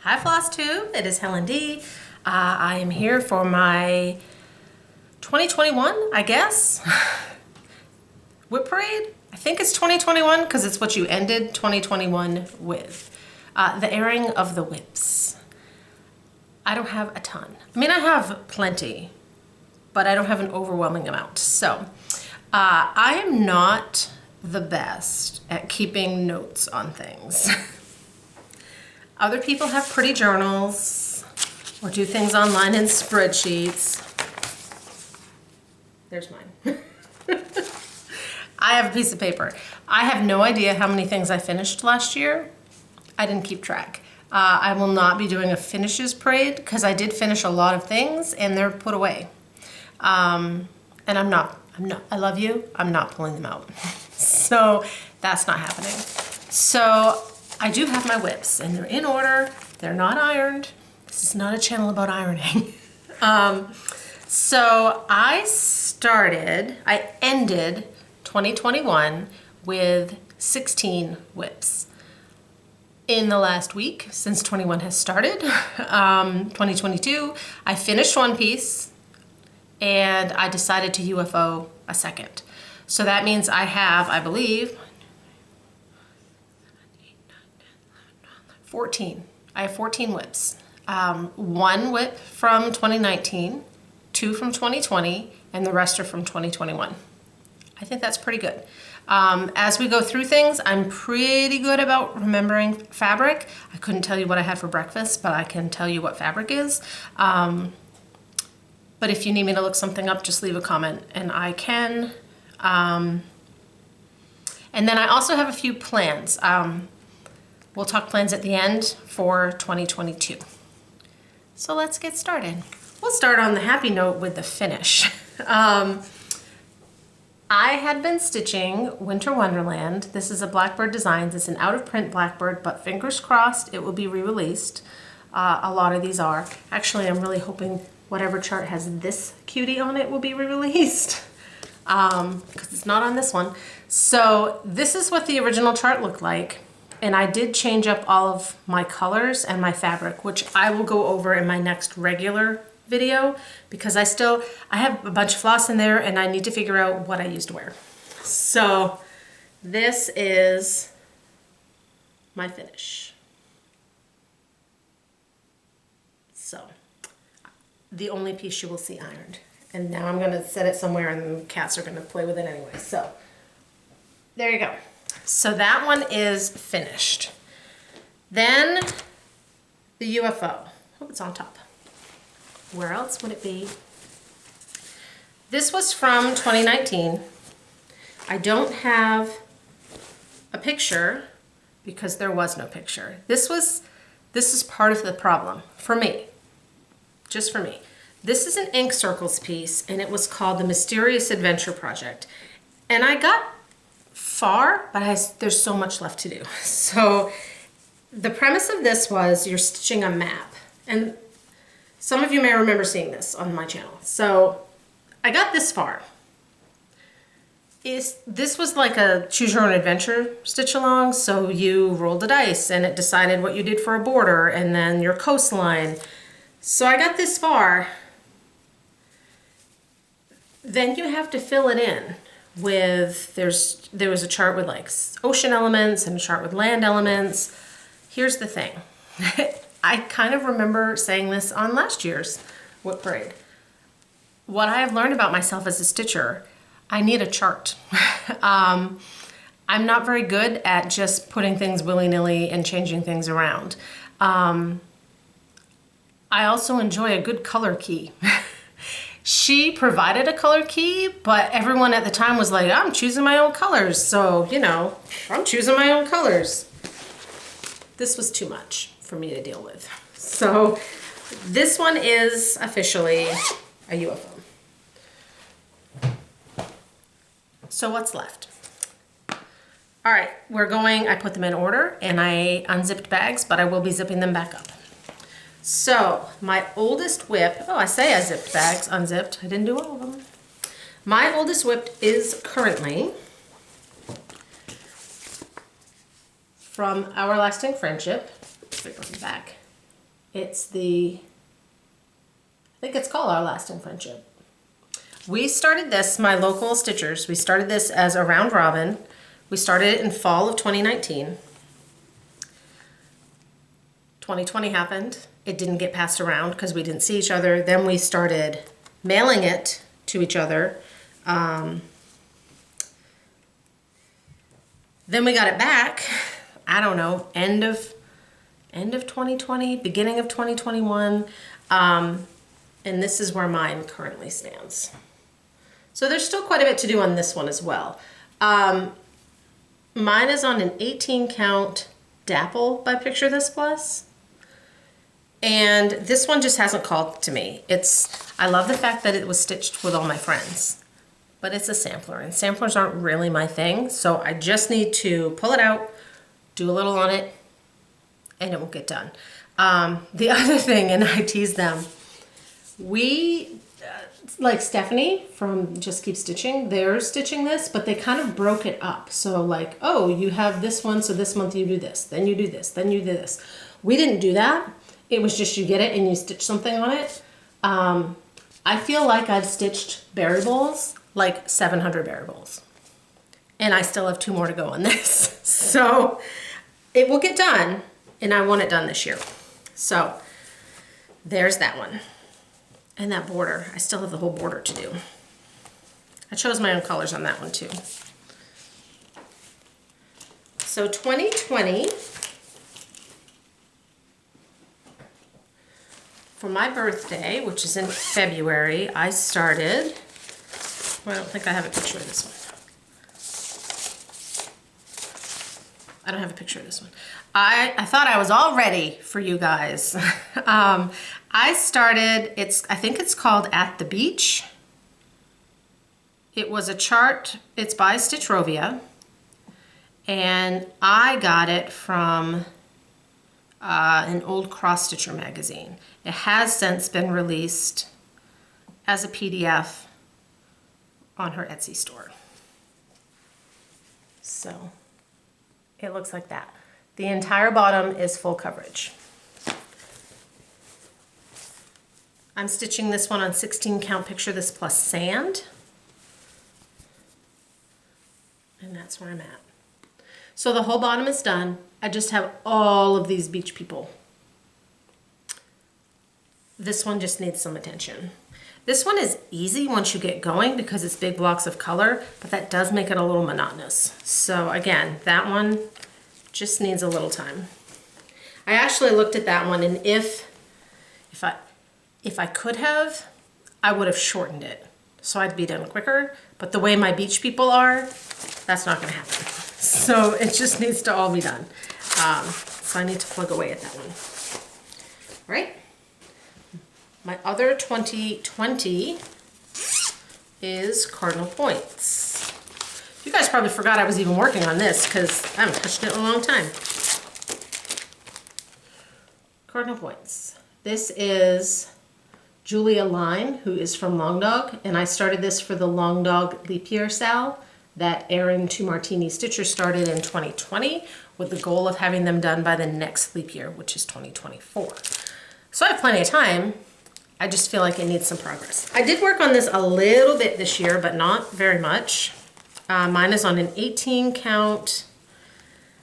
Hi Flosstube, it is Helen D. I am here for my 2021, I guess, WIP Parade. I think it's 2021 because it's what you ended 2021 with. The airing of the WIPs. I don't have a ton. I mean, I have plenty, but I don't have an overwhelming amount. So I am not the best at keeping notes on things. Other people have pretty journals or do things online in spreadsheets. There's mine. I have a piece of paper. I have no idea how many things I finished last year. I didn't keep track. I will not be doing a finishes parade because I did finish a lot of things and they're put away. And I'm not, I love you, I'm not pulling them out. So that's not happening. So I do have my WIPs and they're in order. They're not ironed. This is not a channel about ironing. So I ended 2021 with 16 WIPs. In the last week, since 21 has started, 2022, I finished one piece and I decided to UFO a second. So that means I have, I believe, 14. I have 14 WIPs. One WIP from 2019, 2 from 2020, and the rest are from 2021. I think that's pretty good. As we go through things, I'm pretty good about remembering fabric. I couldn't tell you what I had for breakfast, but I can tell you what fabric is. But if you need me to look something up, just leave a comment and I can. And then I also have a few plans. We'll talk plans at the end for 2022. So let's get started. We'll start on the happy note with the finish. I had been stitching Winter Wonderland. This is a Blackbird Designs. It's an out-of-print Blackbird, but fingers crossed it will be re-released. A lot of these are. Actually, I'm really hoping whatever chart has this cutie on it will be re-released, because it's not on this one. So this is what the original chart looked like. And I did change up all of my colors and my fabric, which I will go over in my next regular video because I have a bunch of floss in there and I need to figure out what I used where. So this is my finish. So the only piece you will see ironed. And now I'm gonna set it somewhere and the cats are gonna play with it anyway. So there you go. So that one is finished. Then the UFO. Oh, it's on top. Where else would it be? This was from 2019. I don't have a picture because there was no picture. This is part of the problem for me, just for me. This is an ink circles piece and it was called the Mysterious Adventure Project. And I got far, but there's so much left to do. So the premise of this was you're stitching a map. And some of you may remember seeing this on my channel. So I got this far. This was like a choose your own adventure stitch along. So you rolled the dice and it decided what you did for a border and then your coastline. So I got this far. Then you have to fill it in with, there was a chart with like ocean elements and a chart with land elements. Here's the thing. I kind of remember saying this on last year's WIP Parade. What I have learned about myself as a stitcher, I need a chart. I'm not very good at just putting things willy-nilly and changing things around. I also enjoy a good color key. She provided a color key, but everyone at the time was like, I'm choosing my own colors. So, you know, I'm choosing my own colors. This was too much for me to deal with. So this one is officially a UFO. So what's left? All right, I put them in order and I unzipped bags, but I will be zipping them back up. So my oldest WIP, oh, I say I zipped bags, unzipped. I didn't do all of them. My oldest WIP is currently from Our Lasting Friendship. Flip on the back. It's I think it's called Our Lasting Friendship. We started this, my local stitchers, we started this as a round robin. We started it in fall of 2019. 2020 happened. It didn't get passed around because we didn't see each other. Then we started mailing it to each other. Then we got it back, I don't know, end of 2020, beginning of 2021. And this is where mine currently stands. So there's still quite a bit to do on this one as well. Mine is on an 18 count Dapple by Picture This Plus. And this one just hasn't called to me. I love the fact that it was stitched with all my friends, but it's a sampler and samplers aren't really my thing. So I just need to pull it out, do a little on it, and it will get done. The other thing, and I tease them, like Stephanie from Just Keep Stitching, they're stitching this, but they kind of broke it up. So like, oh, you have this one, so this month you do this, then you do this, then you do this. We didn't do that. It was just you get it and you stitch something on it. I feel like I've stitched berry bowls, like 700 berry bowls. And I still have 2 more to go on this. So it will get done, and I want it done this year. So there's that one. And that border, I still have the whole border to do. I chose my own colors on that one too. So 2020, for my birthday, which is in February, I started, well, I don't think I have a picture of this one. I don't have a picture of this one. I thought I was all ready for you guys. I started, I think it's called At the Beach. It was a chart, it's by Stitchrovia. And I got it from an old cross stitcher magazine. It has since been released as a PDF on her Etsy store. So it looks like that. The entire bottom is full coverage. I'm stitching this one on 16 count Picture This Plus sand. And that's where I'm at. So the whole bottom is done. I just have all of these beach people. This one just needs some attention. This one is easy once you get going because it's big blocks of color, but that does make it a little monotonous. So again, that one just needs a little time. I actually looked at that one, and if I could have, I would have shortened it so I'd be done quicker. But the way my beach people are, that's not gonna happen. So it just needs to all be done. So I need to plug away at that one. All right. My other 2020 is Cardinal Points. You guys probably forgot I was even working on this because I haven't touched it in a long time. Cardinal Points. This is Julia Line, who is from Long Dog, and I started this for the Long Dog Leap Year Sal that Erin Two Martini Stitcher started in 2020 with the goal of having them done by the next leap year, which is 2024. So I have plenty of time. I just feel like it needs some progress. I did work on this a little bit this year, but not very much. Mine is on an 18 count,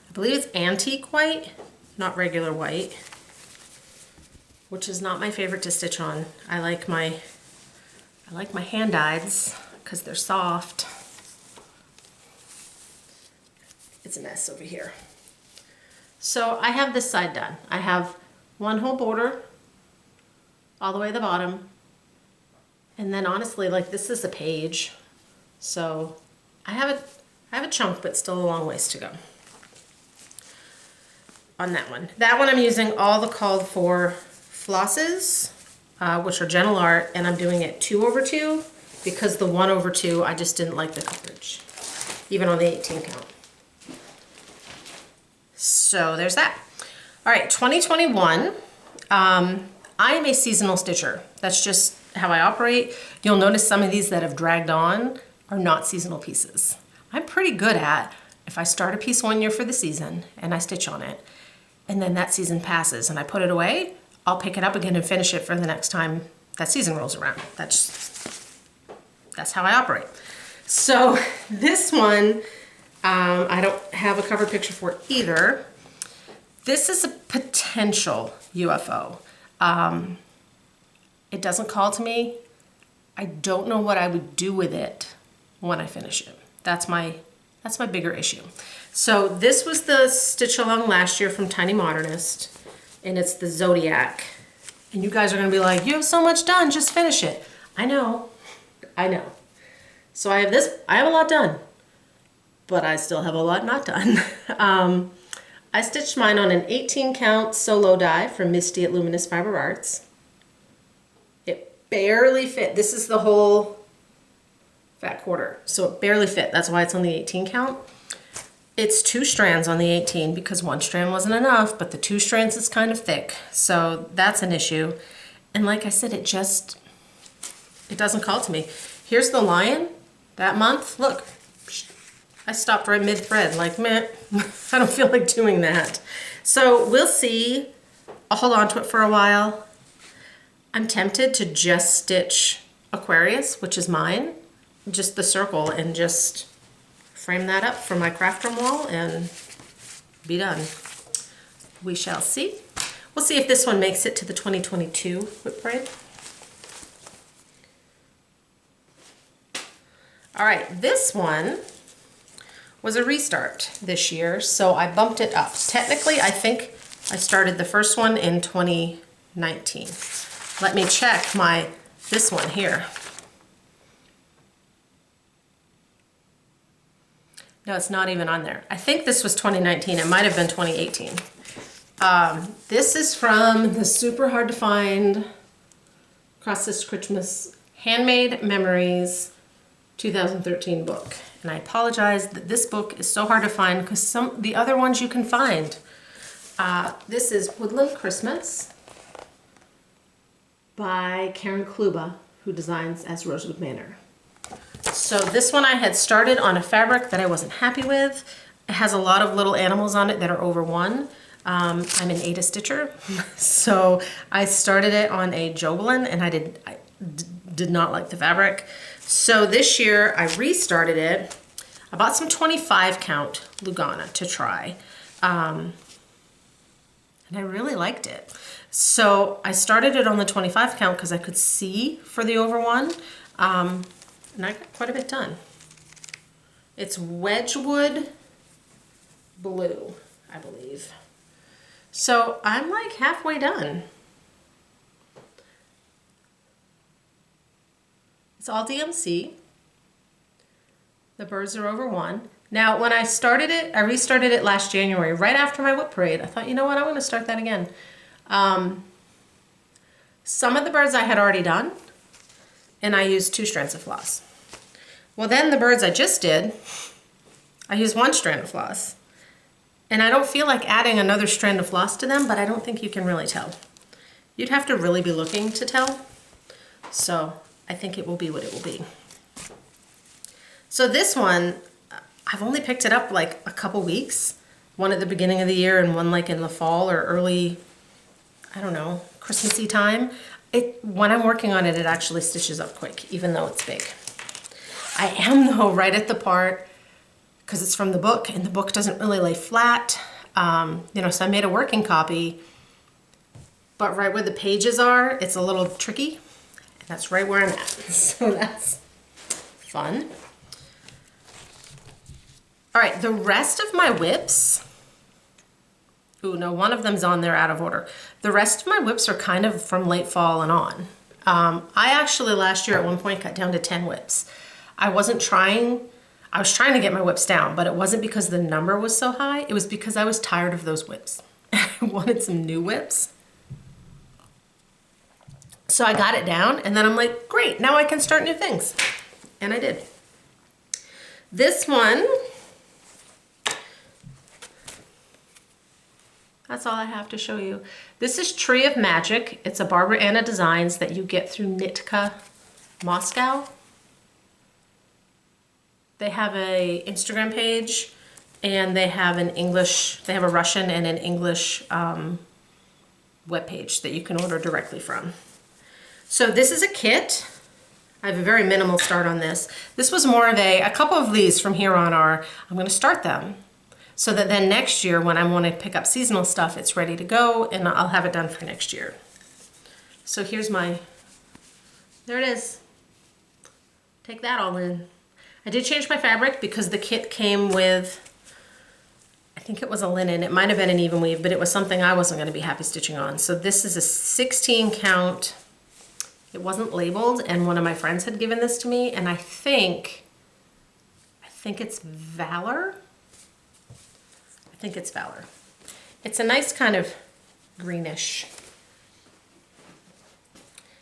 I believe it's antique white, not regular white, which is not my favorite to stitch on. I like my hand dyeds because they're soft. It's a mess over here. So I have this side done. I have one whole border all the way to the bottom. And then honestly, like, this is a page. So I have a chunk, but still a long ways to go on that one. That one I'm using all the called for flosses, which are Gentle Art, and I'm doing it 2/2 because the 1/2, I just didn't like the coverage, even on the 18 count. So there's that. All right, 2021. I am a seasonal stitcher. That's just how I operate. You'll notice some of these that have dragged on are not seasonal pieces. I'm pretty good at, if I start a piece one year for the season and I stitch on it, and then that season passes and I put it away, I'll pick it up again and finish it for the next time that season rolls around. That's how I operate. So this one, I don't have a cover picture for either. This is a potential UFO. It doesn't call to me. I don't know what I would do with it when I finish it. That's my bigger issue. So this was the stitch along last year from Tiny Modernist, and it's the Zodiac. And you guys are gonna be like, you have so much done, just finish it. I know. So I have a lot done, but I still have a lot not done. I stitched mine on an 18 count solo die from Misty at Luminous Fiberarts. It barely fit. This is the whole fat quarter, so it barely fit. That's why it's on the 18 count. It's 2 strands on the 18 because 1 strand wasn't enough, but the 2 strands is kind of thick, so that's an issue. And like I said, it doesn't call to me. Here's the lion that month. Look, I stopped right mid-thread, like, meh, I don't feel like doing that. So we'll see. I'll hold on to it for a while. I'm tempted to just stitch Aquarius, which is mine, just the circle, and just frame that up for my craft room wall and be done. We shall see. We'll see if this one makes it to the 2022 WIP Parade. All right, this one was a restart this year, so I bumped it up. Technically, I think I started the first one in 2019. Let me check this one here. No, it's not even on there. I think this was 2019. It might have been 2018. This is from the super hard to find Cross Stitch Christmas Handmade Memories 2013 book. And I apologize that this book is so hard to find because the other ones you can find. This is Woodland Christmas by Karen Kluba, who designs as Rosewood Manor. So this one I had started on a fabric that I wasn't happy with. It has a lot of little animals on it that are over 1. I'm an Ada Stitcher, so I started it on a Jovelin, and I did not like the fabric. So this year I restarted it. I bought some 25 count Lugana to try, and I really liked it. So I started it on the 25 count because I could see for the over 1, and I got quite a bit done. It's Wedgwood Blue, I believe. So I'm like halfway done. It's all DMC. The birds are over 1. Now, when I started it, I restarted it last January, right after my WIP Parade. I thought, you know what, I'm going to start that again. Some of the birds I had already done, and I used 2 strands of floss. Well, then the birds I just did, I used 1 strand of floss. And I don't feel like adding another strand of floss to them, but I don't think you can really tell. You'd have to really be looking to tell. So I think it will be what it will be. So this one, I've only picked it up like a couple weeks. One at the beginning of the year and one like in the fall or early, I don't know, Christmassy time. When I'm working on it, it actually stitches up quick, even though it's big. I am though right at the part, because it's from the book, and the book doesn't really lay flat. You know, so I made a working copy, but right where the pages are, it's a little tricky. And that's right where I'm at. So that's fun. All right, the rest of my WIPs, ooh, no, one of them's on there out of order. The rest of my WIPs are kind of from late fall and on. I actually last year at one point got down to 10 WIPs. I was trying to get my WIPs down, but it wasn't because the number was so high. It was because I was tired of those WIPs. I wanted some new WIPs. So I got it down, and then I'm like, great, now I can start new things. And I did. This one, that's all I have to show you. This is Tree of Magic. It's a Barbara Anna Designs that you get through Nitka Moscow. They have a Instagram page, and they have a Russian and an English webpage that you can order directly from. So this is a kit. I have a very minimal start on this. This was more of a couple of these from here on are, I'm gonna start them so that then next year when I wanna pick up seasonal stuff, it's ready to go and I'll have it done for next year. So here's my, there it is. Take that all in. I did change my fabric because the kit came with, I think it was a linen. It might have been an even weave, but it was something I wasn't gonna be happy stitching on. So this is a 16 count. It wasn't labeled, and one of my friends had given this to me, and I think it's Valor. I think it's Valor. It's a nice kind of greenish.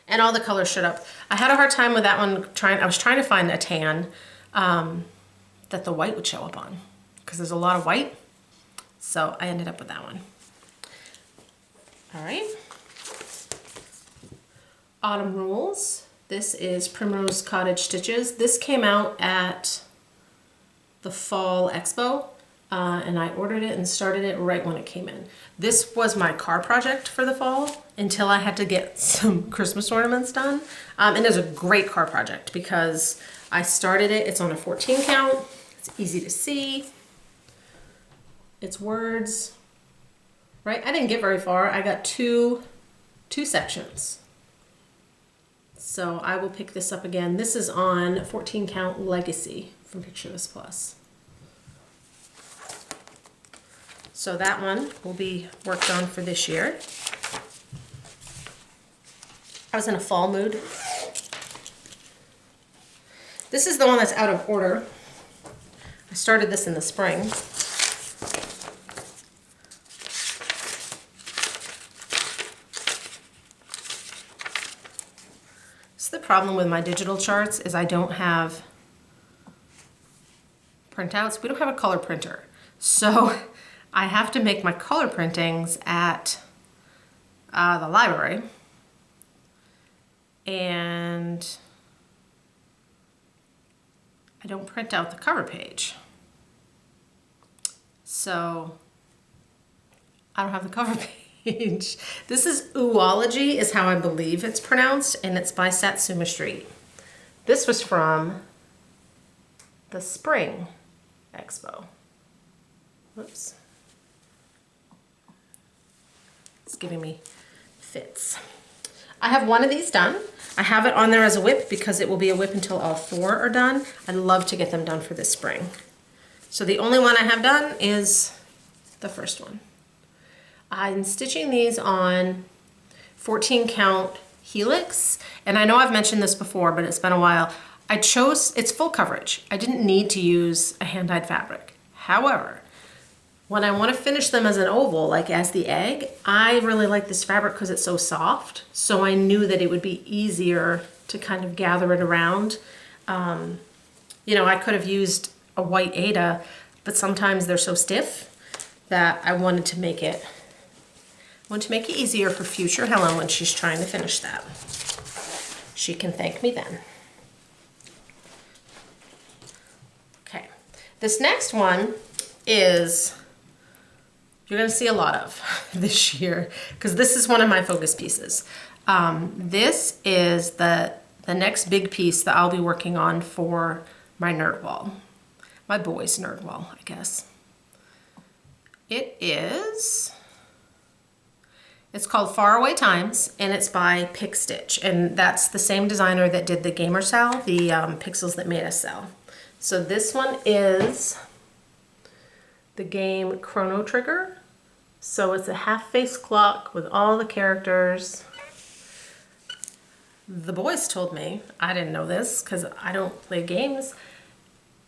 And all the colors showed up. I had a hard time with that one. I was trying to find a tan that the white would show up on, because there's a lot of white. So I ended up with that one. All right. Autumn Rules. This is Primrose Cottage Stitches. This came out at the Fall Expo, and I ordered it and started it right when it came in. This was my car project for the fall until I had to get some Christmas ornaments done. And it's a great car project because I started it, it's on a 14 count, it's easy to see, it's words, right? I didn't get very far. I got two sections. So I will pick this up again. This is on 14 count Legacy from Picture This Plus. So that one will be worked on for this year. I was in a fall mood. This is the one that's out of order. I started this in the spring. So the problem with my digital charts is I don't have printouts. We don't have a color printer. So I have to make my color printings at the library. And I don't print out the cover page. So I don't have the cover page. This is Oology is how I believe it's pronounced, and it's by Satsuma Street. This was from the Spring Expo. Whoops. It's giving me fits. I have one of these done. I have it on there as a WIP because it will be a WIP until all 4 are done. I'd love to get them done for this spring. So the only one I have done is the first one. I'm stitching these on 14 count helix, and I know I've mentioned this before, but it's been a while. I chose, it's full coverage. I didn't need to use a hand-dyed fabric. However, when I want to finish them as an oval, like as the egg, I really like this fabric because it's so soft. So I knew that it would be easier to kind of gather it around. You know, I could have used a white Aida, but sometimes they're so stiff that I wanted to make it easier for future Helen when she's trying to finish that. She can thank me then. Okay, this next one is, you're gonna see a lot of this year, because this is one of my focus pieces. This is the next big piece that I'll be working on for my nerd wall. My boys' nerd wall, I guess. It's called Faraway Times, and it's by Pick Stitch, and that's the same designer that did the Gamer Sal, the Pixels That Made Us Sal. So this one is the game Chrono Trigger. So it's a half-face clock with all the characters. The boys told me, I didn't know this because I don't play games.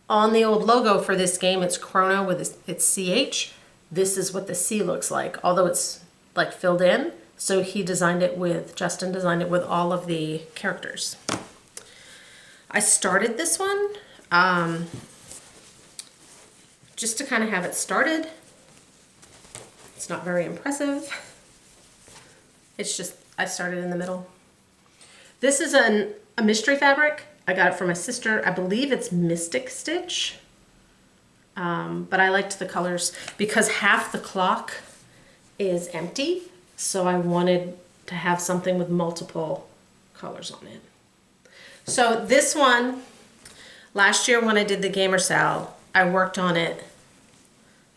On the old logo for this game, it's Chrono with its CH. This is what the C looks like, although it's like filled in. So he designed it with, Justin designed it with all of the characters. I started this one just to kind of have it started. It's not very impressive. It's just, I started in the middle. This is a mystery fabric. I got it from my sister. I believe it's Mystic Stitch. But I liked the colors because half the clock is empty. So I wanted to have something with multiple colors on it. So this one, last year when I did the gamer sale, I worked on it.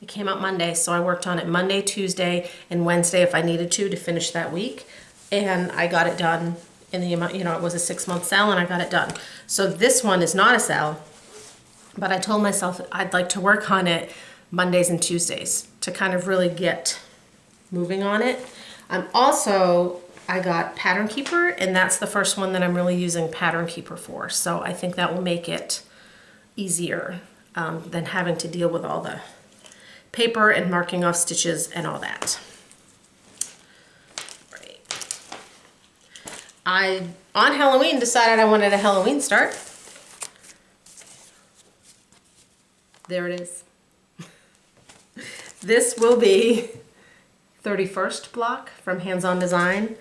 It came out Monday, so I worked on it Monday, Tuesday, and Wednesday if I needed to finish that week. And I got it done in the amount, it was a 6-month sale and I got it done. So this one is not a sale, but I told myself I'd like to work on it Mondays and Tuesdays to kind of really get moving on it. I got Pattern Keeper, and that's the first one that I'm really using Pattern Keeper for. So I think that will make it easier than having to deal with all the paper and marking off stitches and all that. Right. I, on Halloween, decided I wanted a Halloween start. There it is. This will be 31st block from Hands On Design,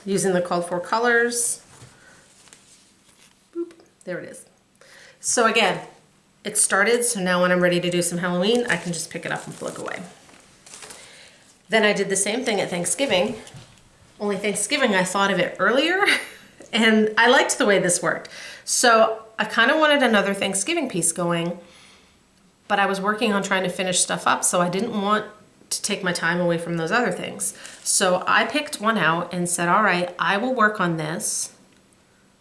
using the called for colors. Boop, there it is. So again, it started, so now when I'm ready to do some Halloween, I can just pick it up and plug away. Then I did the same thing at Thanksgiving, only Thanksgiving I thought of it earlier, and I liked the way this worked. So I kind of wanted another Thanksgiving piece going, but I was working on trying to finish stuff up, so I didn't want to take my time away from those other things. So I picked one out and said, all right, I will work on this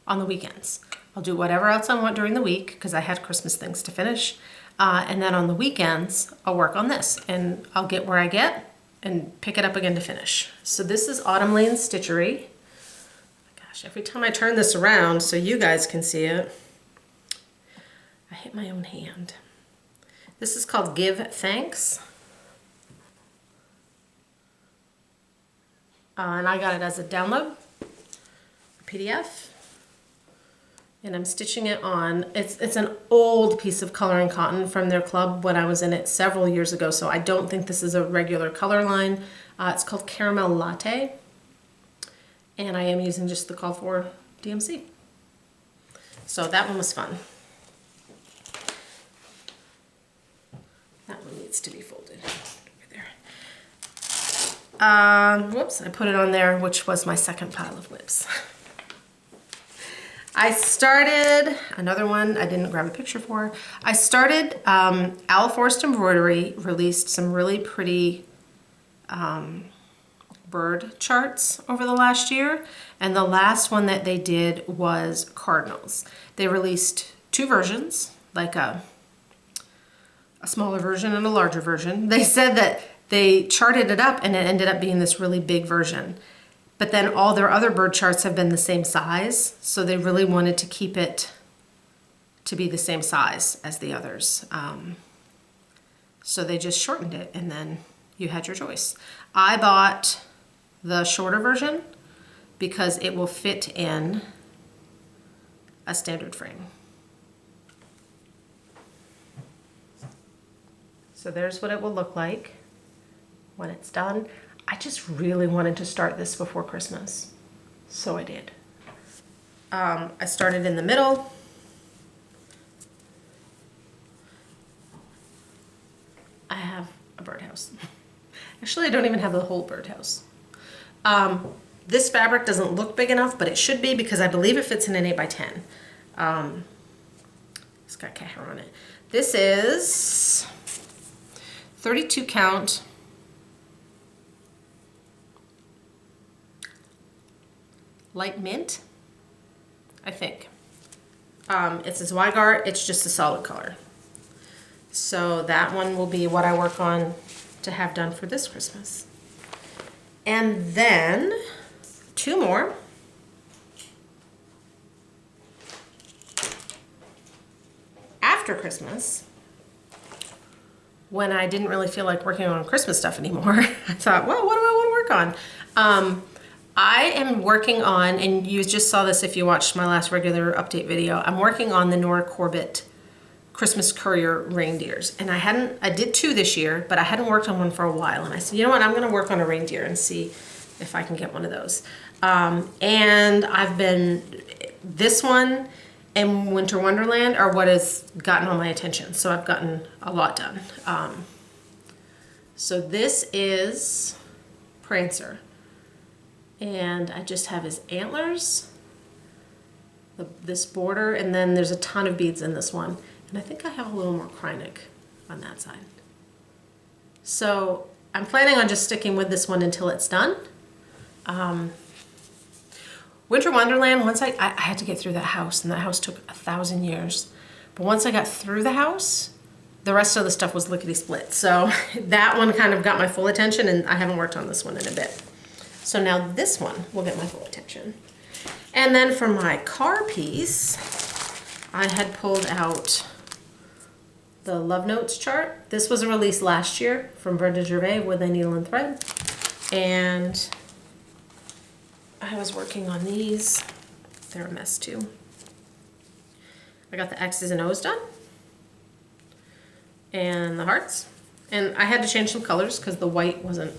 on the weekends. I'll do whatever else I want during the week because I had Christmas things to finish. And then on the weekends, I'll work on this and I'll get where I get and pick it up again to finish. So this is Autumn Lane Stitchery. Gosh, every time I turn this around so you guys can see it, I hit my own hand. This is called Give Thanks. And I got it as a download, a PDF, and I'm stitching it on, it's an old piece of coloring cotton from their club when I was in it several years ago, so I don't think this is a regular color line. It's called Caramel Latte, and I am using just the call for DMC. So that one was fun. That one needs to be folded. Whoops, I put it on there, which was my second pile of WIPs. I started, another one I didn't grab a picture for. I started, Owl Forest Embroidery released some really pretty bird charts over the last year. And the last one that they did was Cardinals. They released 2 versions, like a smaller version and a larger version. They said that they charted it up and it ended up being this really big version. But then all their other bird charts have been the same size, so they really wanted to keep it to be the same size as the others. So they just shortened it and then you had your choice. I bought the shorter version because it will fit in a standard frame. So there's what it will look like when it's done. I just really wanted to start this before Christmas, so I did. I started in the middle. I have a birdhouse. Actually, I don't even have the whole birdhouse. This fabric doesn't look big enough, but it should be because I believe it fits in an 8x10. It's got cat hair on it. This is 32 count. Light mint, I think. It's a Zweigart, it's just a solid color. So that one will be what I work on to have done for this Christmas. And then 2 more. After Christmas, when I didn't really feel like working on Christmas stuff anymore, I thought, well, what do I want to work on? I am working on, and you just saw this if you watched my last regular update video, I'm working on the Nora Corbett Christmas Courier reindeers. And I did 2 this year, but I hadn't worked on one for a while. And I said, you know what, I'm gonna work on a reindeer and see if I can get one of those. And I've been, this one and Winter Wonderland are what has gotten all my attention. So I've gotten a lot done. So this is Prancer. And I just have his antlers, this border, and then there's a ton of beads in this one. And I think I have a little more Kreinik on that side. So I'm planning on just sticking with this one until it's done. Winter Wonderland, once I had to get through that house, and that house took 1,000 years. But once I got through the house, the rest of the stuff was lickety-split. So that one kind of got my full attention, and I haven't worked on this one in a bit. So now this one will get my full attention. And then for my car piece, I had pulled out the Love Notes chart. This was a release last year from Brenda Gervais with a needle and thread. And I was working on these. They're a mess too. I got the X's and O's done. And the hearts. And I had to change some colors because the white wasn't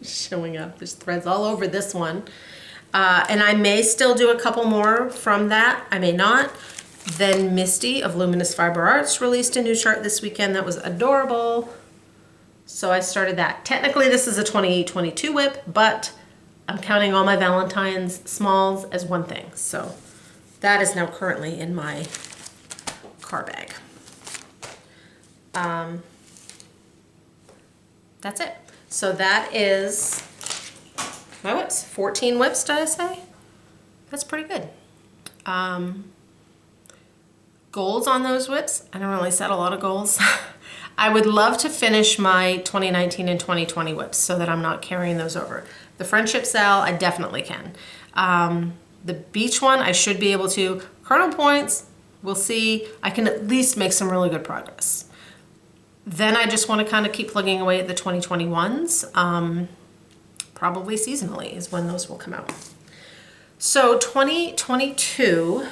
showing up. There's threads all over this one. And I may still do a couple more from that. I may not. Then Misty of Luminous Fiberarts released a new chart this weekend that was adorable. So I started that. Technically this is a 2022 WIP, but I'm counting all my Valentine's smalls as one thing. So that is now currently in my car bag. That's it. So that is my WIPs. 14 WIPs, did I say? That's pretty good. Goals on those WIPs. I don't really set a lot of goals. I would love to finish my 2019 and 2020 WIPs so that I'm not carrying those over. The Friendship Sal, I definitely can. The beach one, I should be able to. Cardinal points, we'll see. I can at least make some really good progress. Then I just want to kind of keep plugging away at the 2021s. Probably seasonally is when those will come out. So 2022,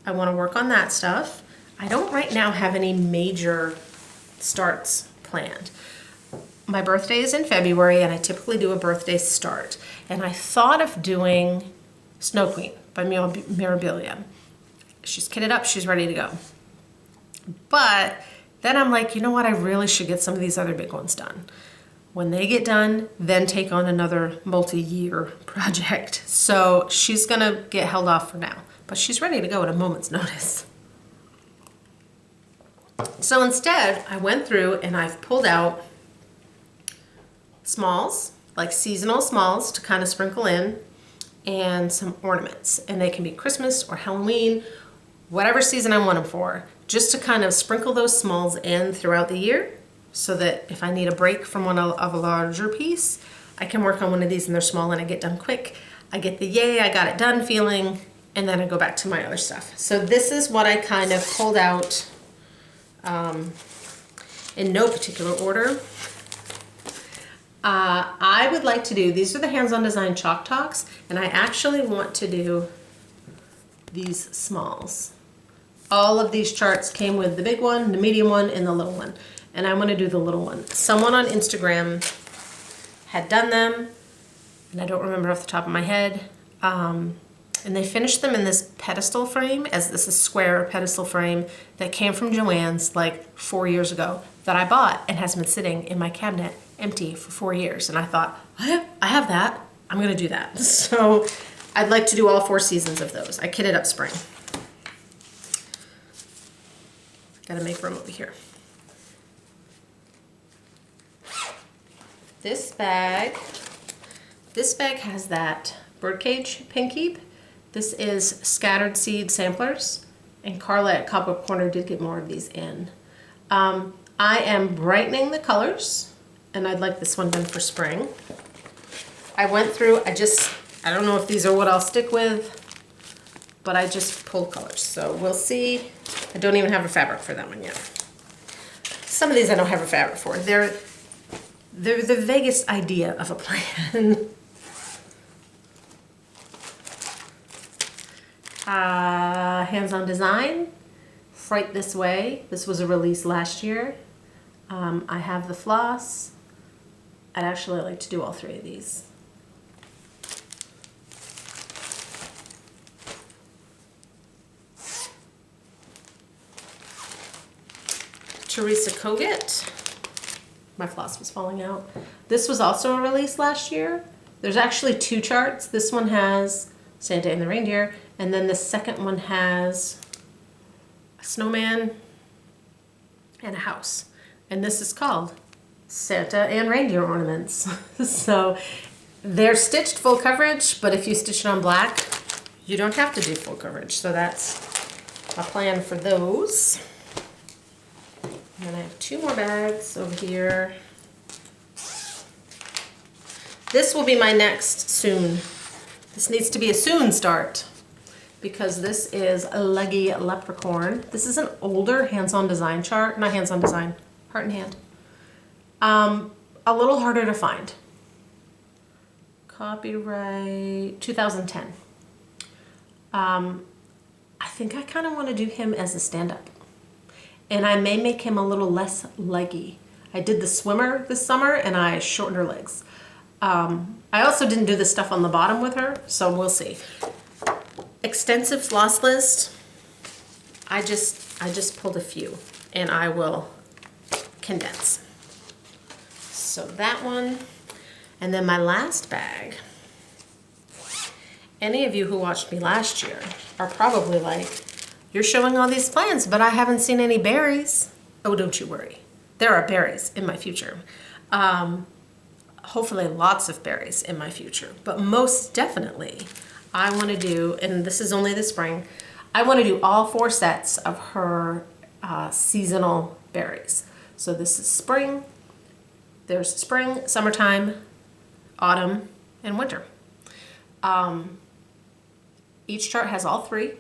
I want to work on that stuff. I don't right now have any major starts planned. My birthday is in February, and I typically do a birthday start. And I thought of doing Snow Queen by Mirabilia. She's kitted up, she's ready to go. But then I'm like, you know what, I really should get some of these other big ones done. When they get done, then take on another multi-year project. So she's gonna get held off for now, but she's ready to go at a moment's notice. So instead, I went through and I've pulled out smalls, like seasonal smalls to kind of sprinkle in, and some ornaments. And they can be Christmas or Halloween, whatever season I want them for, just to kind of sprinkle those smalls in throughout the year so that if I need a break from one of a larger piece, I can work on one of these and they're small and I get done quick. I get the yay, I got it done feeling, and then I go back to my other stuff. So this is what I kind of pulled out in no particular order. I would like to do, these are the Hands-On Design Chalk Talks, and I actually want to do these smalls. All of these charts came with the big one, the medium one, and the little one. And I want to do the little one. Someone on Instagram had done them, and I don't remember off the top of my head. And they finished them in this pedestal frame, as this is square pedestal frame that came from Joann's like 4 years ago that I bought and has been sitting in my cabinet empty for 4 years. And I thought, I have that. I'm gonna do that. So I'd like to do all 4 seasons of those. I kitted up spring. Gotta make room over here. This bag has that birdcage pin keep. This is Scattered Seed Samplers, and Carla at Cobweb Corner did get more of these in. I am brightening the colors, and I'd like this one done for spring. I went through, I don't know if these are what I'll stick with, but I just pulled colors, so we'll see. I don't even have a fabric for that one yet. Some of these I don't have a fabric for. They're the vaguest idea of a plan. Hands-On Design, Fright This Way. This was a release last year. I have the floss. I'd actually like to do all 3 of these. Teresa Kogut. My floss was falling out. This was also a release last year. There's actually 2 charts. This one has Santa and the reindeer, and then the second one has a snowman and a house. And this is called Santa and Reindeer Ornaments. So they're stitched full coverage, but if you stitch it on black, you don't have to do full coverage. So that's a plan for those. And then I have 2 more bags over here. This will be my next soon. This needs to be a soon start because this is a Leggy Leprechaun. This is an older hands-on design chart, not hands-on design, heart and hand. A little harder to find. Copyright 2010. I think I kind of want to do him as a stand-up. And I may make him a little less leggy. I did the swimmer this summer and I shortened her legs. I also didn't do the stuff on the bottom with her, so we'll see. Extensive floss list. I just pulled a few and I will condense. So that one, and then my last bag. Any of you who watched me last year are probably like, you're showing all these plants, but I haven't seen any berries. Oh, don't you worry. There are berries in my future. Hopefully lots of berries in my future, but most definitely I want to do, and this is only the spring, I want to do all 4 sets of her seasonal berries. So this is spring, there's spring, summertime, autumn, and winter. Each chart has all 3.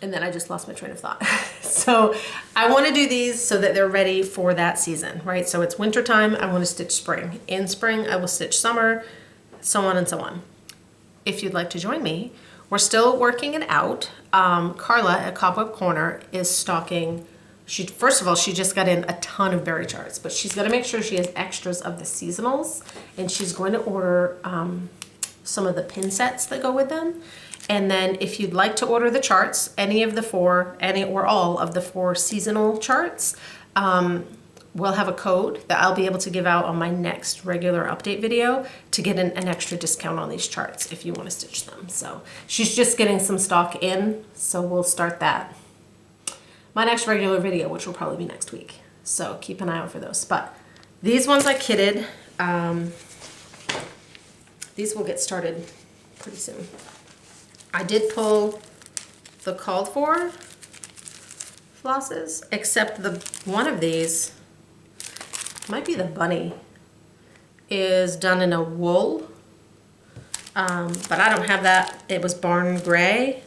And then I just lost my train of thought. So I want to do these so that they're ready for that season, right? So it's winter time, I want to stitch spring. In spring, I will stitch summer, so on and so on. If you'd like to join me, we're still working it out. Carla at Cobweb Corner is stocking. First of all, she just got in a ton of berry charts, but she's got to make sure she has extras of the seasonals, and she's going to order some of the pin sets that go with them. And then if you'd like to order the charts, any of the 4, any or all of the 4 seasonal charts, we'll have a code that I'll be able to give out on my next regular update video to get an extra discount on these charts if you want to stitch them. So she's just getting some stock in, so we'll start that. My next regular video, which will probably be next week. So keep an eye out for those. But these ones I kitted. These will get started pretty soon. I did pull the called for flosses, except one of these, might be the bunny, is done in a wool, but I don't have that. It was barn gray.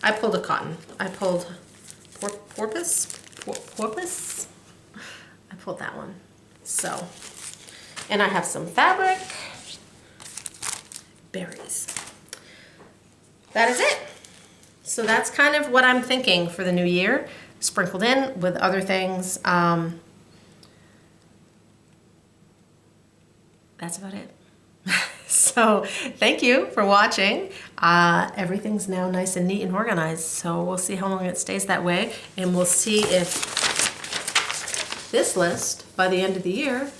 I pulled a cotton. I pulled porpoise. I pulled that one. So, and I have some fabric, berries. That is it. So that's kind of what I'm thinking for the new year, sprinkled in with other things. That's about it. So thank you for watching. Everything's now nice and neat and organized, so we'll see how long it stays that way, and we'll see if this list by the end of the year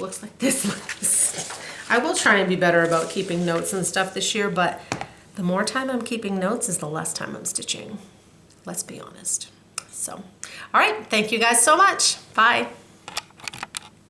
looks like this list. I will try and be better about keeping notes and stuff this year, but the more time I'm keeping notes is the less time I'm stitching. Let's be honest. So, all right, thank you guys so much. Bye.